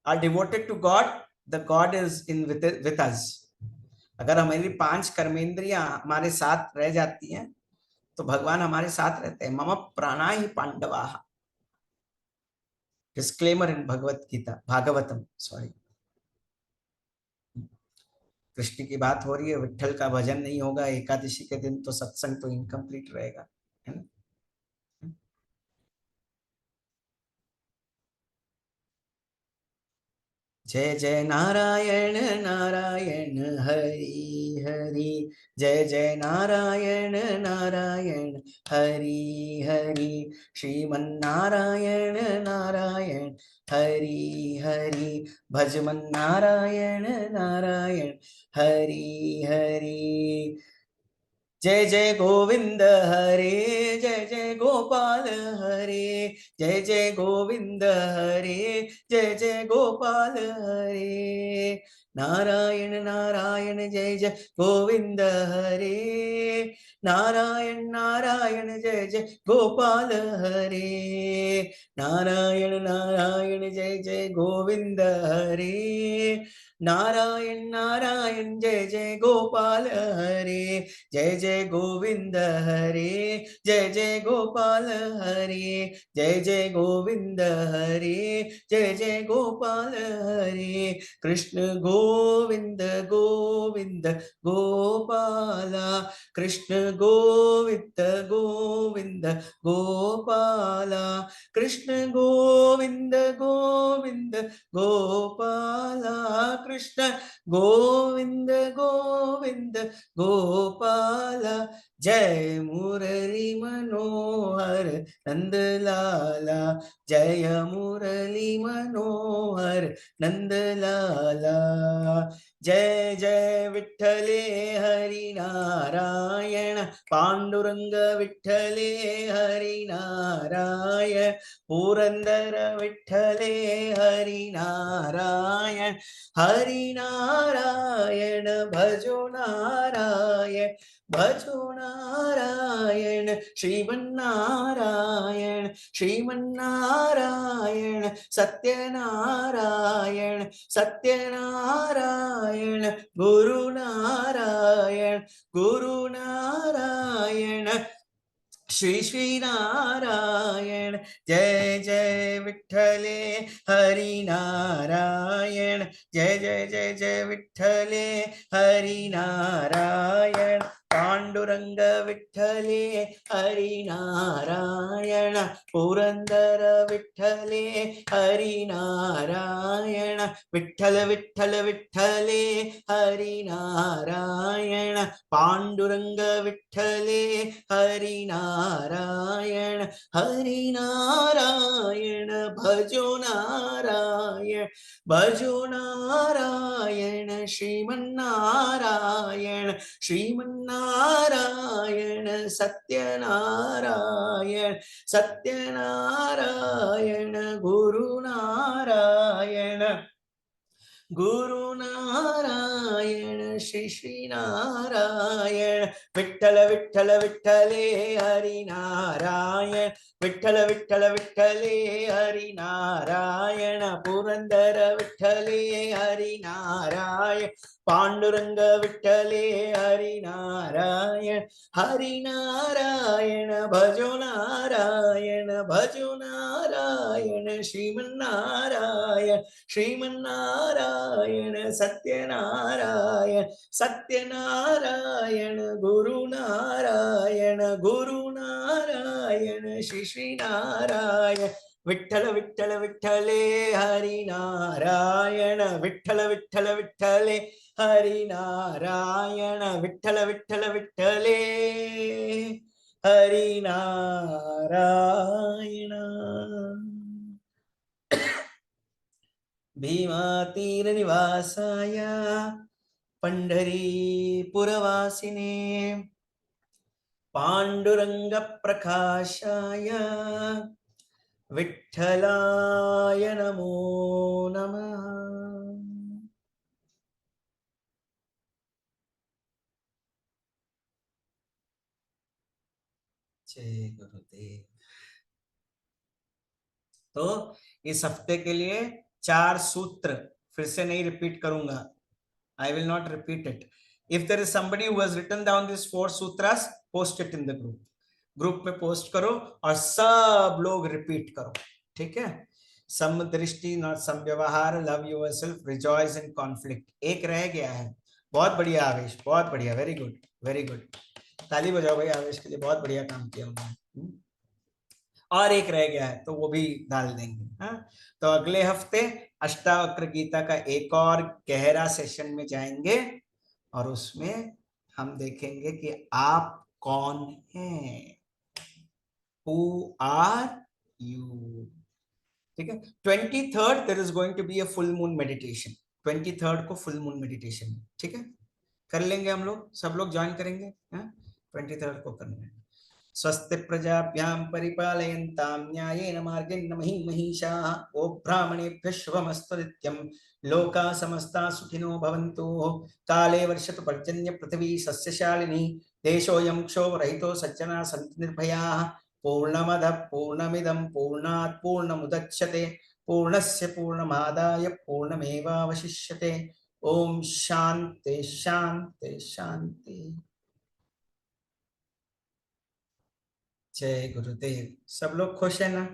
are devoted to God, the God is with us. अगर हमारी 5 कर्मेंद्रियां हमारे साथ रह जाती हैं, तो भगवान हमारे साथ रहते हैं। मम प्राणा ही पांडवाः। डिस्क्लेमर इन भगवत गीता, भागवतम, सॉरी। कृष्ण की बात हो रही है, विट्ठल का भजन नहीं होगा एकादशी के दिन, तो सत्संग तो इनकम्प्लीट रहेगा, है ना? जय जय नारायण नारायण हरि हरि, जय जय नारायण नारायण हरि हरि, श्रीमन्नारायण नारायण हरि हरि, भजमन नारायण नारायण हरि हरि। जय जय गोविंद हरे, जय जय गोपाल हरे, जय जय गोविंद हरे, जय जय गोपाल हरे। नारायण नारायण जय जय गोविंद हरे, नारायण नारायण जय जय गोपाल हरे, नारायण नारायण जय जय गोविंद हरे, नारायण नारायण जय जय गोपाल हरे, जय जय गोविंद हरे, जय जय गोपाल हरे, जय जय गोविंद हरे, जय जय गोपाल हरे। कृष्ण गोविंद गोविंद गोपाला, कृष्ण गोविंद गोविंद गोपाला, कृष्ण गोविंद गोविंद गोपाला, कृष्ण गोविंद गोविंद गोपाला। जय मुरली मनोहर नंदलाला, जय मुरली मनोहर नंदलाला। जय जय विठ्ठले हरि नारायण, पांडुरंग विठ्ठले हरि नारायण, पुरंदर विठ्ठले हरि नारायण, हरि नारायण भजो नारायण, भजो नारायण, श्रीमन्नारायण श्रीमन्नारायण, सत्यनारायण सत्यनारायण, गुरुनारायण गुरुनारायण, श्री श्री नारायण। जय जय विठ्ठले हरि नारायण, जय जय जय जय विठ्ठले हरि नारायण, पांडु पांडुरंग विठ्ठले हरिनारायण पुरंदर विठ्ठले हरिनारायण विठ्ठल विठ्ठल विठ्ठले हरिनारायण पांडुरंग विठ्ठले हरिनारायण हरिनारायण भजो नारायण भजो नारायण श्रीमन्नारायण श्रीमन्नारायण सत्यनारायण सत्यनारायण गुरुनारायण गुरुनारायण श्री श्रीनारायण विठ्ठल विठ्ठल विठ्ठले हरिनारायण विठ्ठल विठ्ठल विठ्ठले हरिनारायण पुरंदर विठ्ठले हरिनारायण पांडुरंग विठ्ठले हरिनारायण हरिनारायण भजो नारायण श्रीमन्नारायण श्रीमन्नारायण सत्यनारायण सत्यनारायण गुरुनारायण गुरुनारायण श्री श्रीनारायण विठ्ठल विठ्ठल विठ्ठले हरिनारायण विठ्ठल विठ्ठल विठ्ठले हरिनारायण विठ्ठल विठ्ठल विठ्ठले हरिनारायण भीमातीरनिवासाय पंढरीपुरवासिने पांडुरंगप्रकाशाय विठ्ठलाय नमो नमः। जय गुरुदेव। तो इस हफ्ते के लिए 4 सूत्र फिर से नहीं रिपीट करूंगा। I will not repeat it. If there is somebody who has written down these 4 sutras, post it in the group. Group में पोस्ट करो और सब लोग रिपीट करो, ठीक है। समदृष्टि नॉट समव्यवहार, love yourself, rejoice in conflict, एक रह गया है। बहुत बढ़िया आवेश, बहुत बढ़िया, वेरी गुड वेरी गुड। ताली बजाओ भाई आवेश के लिए, बहुत बढ़िया काम किया उन्होंने। और एक रह गया है तो वो भी डाल देंगे। हाँ, तो अगले हफ्ते अष्टावक्र गीता का एक और गहरा सेशन में जाएंगे और उसमें हम देखेंगे कि आप कौन हैं, Who are you? ठीक है। 23rd there is going to be a full moon meditation. 23rd को full moon meditation, ठीक है, कर लेंगे हम लोग, सब लोग ज्वाइन करेंगे। 23rd को करना है। स्वस्ति प्रजाभ्यां परिपालयन्तां न्यायेन मार्गेण महीं महिषाः ओ ब्राह्मणेभ्यः शुभमस्तु नित्यं लोकाः समस्ताः सुखिनो भवन्तु काले वर्षतु पर्जन्य पृथिवी सस्यशालिनी देशोऽयं क्षोभरहितो सज्जनाः सन्तु निर्भयाः पूर्णमदः पूर्णमिदं पूर्णात् पूर्णमुदच्यते पूर्णस्य पूर्णमादाय पूर्णमेवावशिष्यते। ओम शांति शांति शांति। जय गुरुदेव। सब लोग खुश है ना?